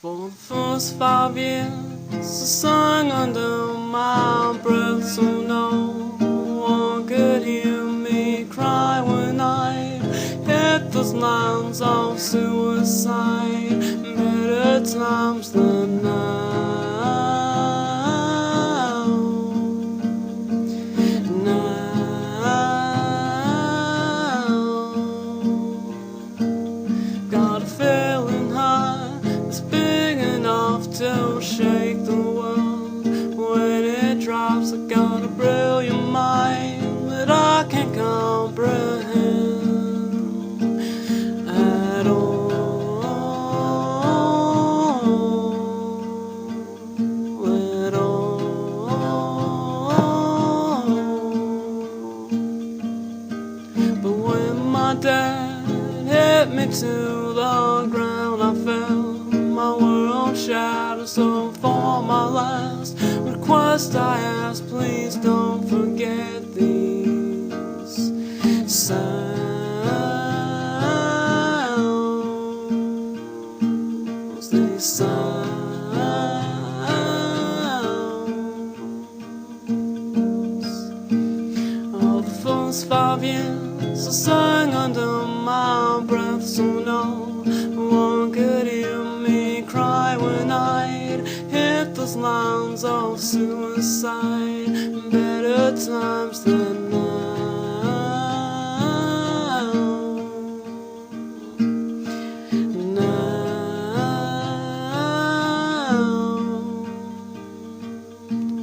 For the first 5 years I sang under my breath, so no one could hear me cry when I hit those lines of suicide. Better times than now. Got a feeling high that's big enough to shake the world. When it drops, I got a brilliant mind that I can't comprehend at all, at all. But when my dad hit me to the ground, I felt my world shatter. So for my last request I ask, please don't forget these sounds, these sounds. Oh, the first 5 years I sang under my breath, so no one could hear me cry when I'd hit those lines of suicide. Better times than now.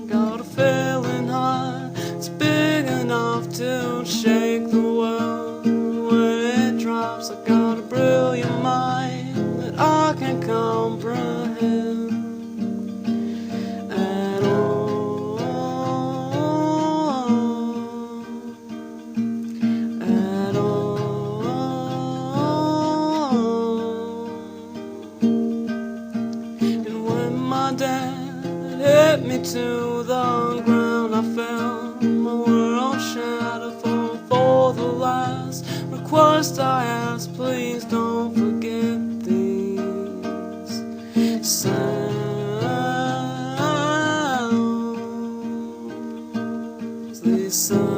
Got a feeling high, it's big enough to shake the world. When it drops, I got a brilliant mind that I can't comprehend at all, at all. And when my dad hit me to the ground, I felt my world shatter. For the last request I ask, please don't forget these sounds, these sounds.